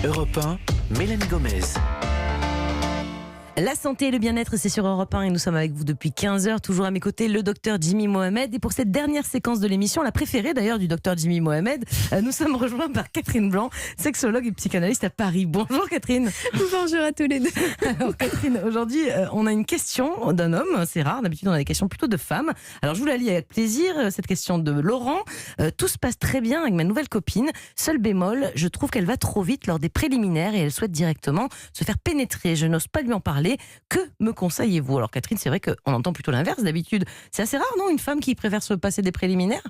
Europe 1, Mélanie Gomez. La santé et le bien-être, c'est sur Europe 1 et nous sommes avec vous depuis 15 heures. Toujours à mes côtés, le docteur Jimmy Mohamed. Et pour cette dernière séquence de l'émission, la préférée d'ailleurs du docteur Jimmy Mohamed, nous sommes rejoints par Catherine Blanc, sexologue et psychanalyste à Paris. Bonjour Catherine. Bonjour à tous les deux. Alors Catherine, aujourd'hui, on a une question d'un homme, c'est rare, d'habitude on a des questions plutôt de femmes. Alors je vous la lis avec plaisir, cette question de Laurent. Tout se passe très bien avec ma nouvelle copine. Seul bémol, je trouve qu'elle va trop vite lors des préliminaires et elle souhaite directement se faire pénétrer. Je n'ose pas lui en parler. Que me conseillez-vous? Alors Catherine, c'est vrai qu'on entend plutôt l'inverse d'habitude. C'est assez rare, non, une femme qui préfère se passer des préliminaires?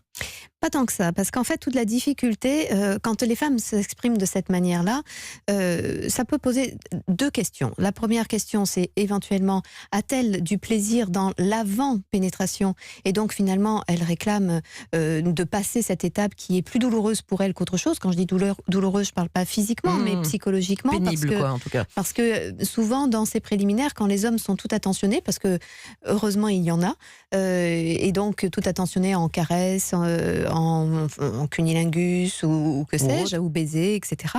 Pas tant que ça, parce qu'en fait, toute la difficulté, quand les femmes s'expriment de cette manière-là, ça peut poser deux questions. La première question, c'est éventuellement, a-t-elle du plaisir dans l'avant-pénétration? Et donc, finalement, elle réclame de passer cette étape qui est plus douloureuse pour elle qu'autre chose. Quand je dis douloureuse, je ne parle pas physiquement, mais psychologiquement. Pénible, quoi, en tout cas. Parce que souvent, dans ces préliminaires, quand les hommes sont tout attentionnés, parce que heureusement, il y en a, et donc tout attentionné en caresses, en cunilingus ou que sais-je, ou baiser, etc.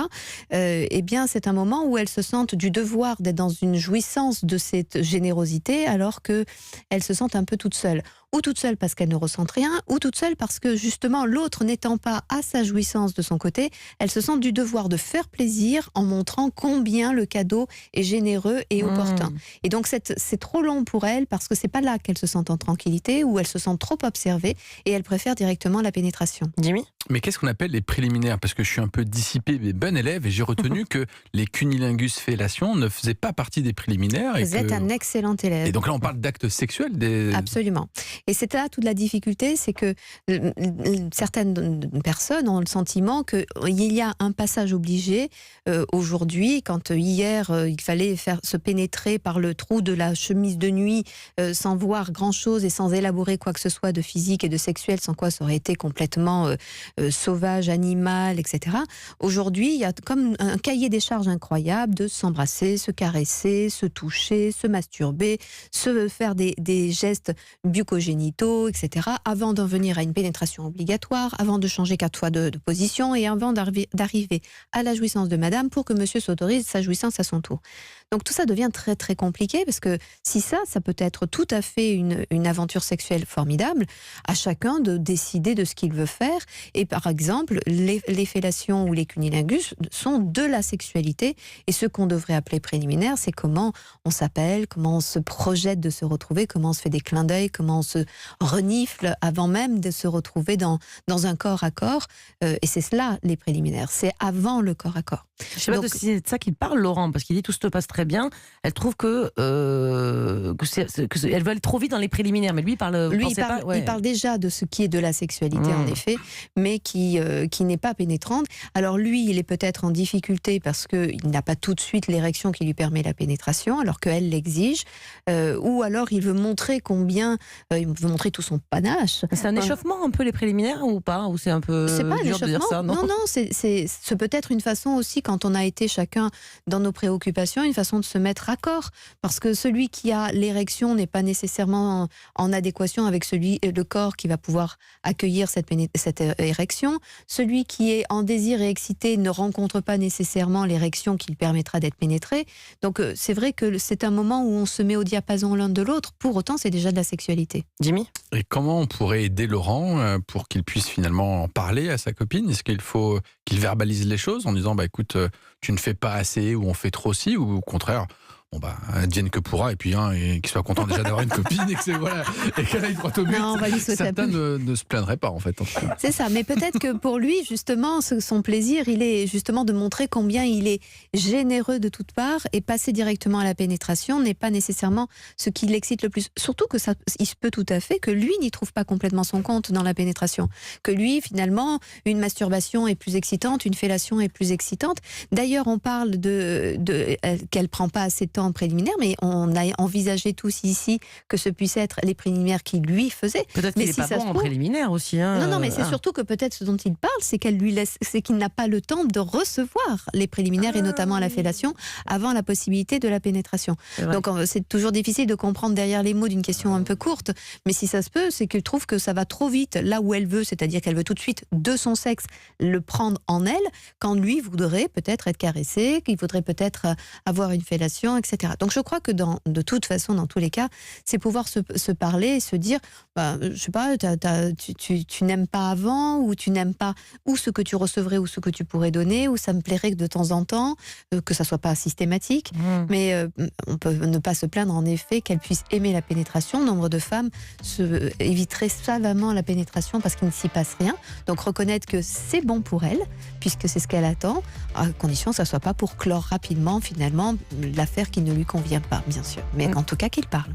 Eh bien, c'est un moment où elles se sentent du devoir d'être dans une jouissance de cette générosité, alors qu'elles se sentent un peu toutes seules. Ou toute seule parce qu'elle ne ressent rien, ou toute seule parce que justement l'autre n'étant pas à sa jouissance de son côté, elle se sent du devoir de faire plaisir en montrant combien le cadeau est généreux et opportun. Et donc c'est trop long pour elle parce que c'est pas là qu'elle se sent en tranquillité, ou elle se sent trop observée et elle préfère directement la pénétration. Jimmy? Mais qu'est-ce qu'on appelle les préliminaires? Parce que je suis un peu dissipé mais bon élève et j'ai retenu que les cunilingus fellations ne faisaient pas partie des préliminaires. Vous êtes un excellent élève. Et donc là on parle d'actes sexuels Absolument. Et c'est là toute la difficulté, c'est que certaines personnes ont le sentiment qu'il y a un passage obligé aujourd'hui, quand hier il fallait se pénétrer par le trou de la chemise de nuit sans voir grand-chose et sans élaborer quoi que ce soit de physique et de sexuel, sans quoi ça aurait été complètement sauvage, animal, etc. Aujourd'hui, il y a comme un cahier des charges incroyable de s'embrasser, se caresser, se toucher, se masturber, se faire des gestes bucco-génitaux, etc. avant d'en venir à une pénétration obligatoire, avant de changer 4 fois de position et avant d'arriver à la jouissance de madame pour que monsieur s'autorise sa jouissance à son tour. Donc tout ça devient très très compliqué, parce que si ça peut être tout à fait une aventure sexuelle formidable, à chacun de décider de ce qu'il veut faire. Et par exemple, les fellations ou les cunilingus sont de la sexualité, et ce qu'on devrait appeler préliminaire, c'est comment on s'appelle, comment on se projette de se retrouver, comment on se fait des clins d'œil, comment on se renifle avant même de se retrouver dans un corps à corps. Et c'est cela les préliminaires, c'est avant le corps à corps. Je sais pas si c'est de ça qu'il parle, Laurent, parce qu'il dit tout se passe très bien. Elle trouve que elle veut aller trop vite dans les préliminaires, mais lui il parle. Il parle déjà de ce qui est de la sexualité en effet, mais qui n'est pas pénétrante. Alors lui, il est peut-être en difficulté parce qu'il n'a pas tout de suite l'érection qui lui permet la pénétration, alors qu'elle l'exige, ou alors il veut montrer il veut montrer tout son panache. C'est un échauffement un peu les préliminaires ou pas? Ou c'est un peu c'est pas dur de dire ça? Non, c'est peut-être une façon aussi, quand on a été chacun dans nos préoccupations, une façon de se mettre à corps, parce que celui qui a l'érection n'est pas nécessairement en adéquation avec le corps qui va pouvoir accueillir cette érection. Celui qui est en désir et excité ne rencontre pas nécessairement l'érection qui lui permettra d'être pénétré. Donc c'est vrai que c'est un moment où on se met au diapason l'un de l'autre. Pour autant, c'est déjà de la sexualité. Jimmy? Et comment on pourrait aider Laurent pour qu'il puisse finalement en parler à sa copine? Est-ce qu'il faut qu'il verbalise les choses en disant écoute, tu ne fais pas assez, ou on fait trop ci, ou au contraire advienne que pourra, et puis et qu'il soit content déjà d'avoir une copine et qu'elle aille droit au but. Non, on va lui souhaiter certains ne se plaindraient pas en fait. C'est ça, mais peut-être que pour lui, justement, son plaisir, il est justement de montrer combien il est généreux de toutes parts, et passer directement à la pénétration n'est pas nécessairement ce qui l'excite le plus. Surtout que il se peut tout à fait que lui n'y trouve pas complètement son compte dans la pénétration. Que lui, finalement, une masturbation est plus excitante, une fellation est plus excitante. D'ailleurs, on parle qu'elle prend pas assez de temps en préliminaire, mais on a envisagé tous ici que ce puisse être les préliminaires qu'il lui faisait. Peut-être Mais qu'il n'est si pas ça bon se en trouve- préliminaire aussi. Hein, Non, mais c'est surtout que peut-être ce dont il parle, c'est c'est qu'il n'a pas le temps de recevoir les préliminaires et notamment la fellation avant la possibilité de la pénétration. C'est vrai. Donc c'est toujours difficile de comprendre derrière les mots d'une question un peu courte, mais si ça se peut, c'est qu'il trouve que ça va trop vite là où elle veut, c'est-à-dire qu'elle veut tout de suite de son sexe le prendre en elle, quand lui voudrait peut-être être caressé, qu'il voudrait peut-être avoir une fellation, etc. Donc je crois que de toute façon, dans tous les cas, c'est pouvoir se parler et se dire, je sais pas, tu n'aimes pas avant, ou tu n'aimes pas ou ce que tu recevrais ou ce que tu pourrais donner, ou ça me plairait que de temps en temps, que ça soit pas systématique, mais on peut ne pas se plaindre en effet qu'elle puisse aimer la pénétration. Nombre de femmes éviteraient savamment la pénétration parce qu'il ne s'y passe rien. Donc reconnaître que c'est bon pour elle, puisque c'est ce qu'elle attend, à condition que ça soit pas pour clore rapidement finalement l'affaire qui ne lui convient pas, bien sûr. Mais en tout cas qu'il parle.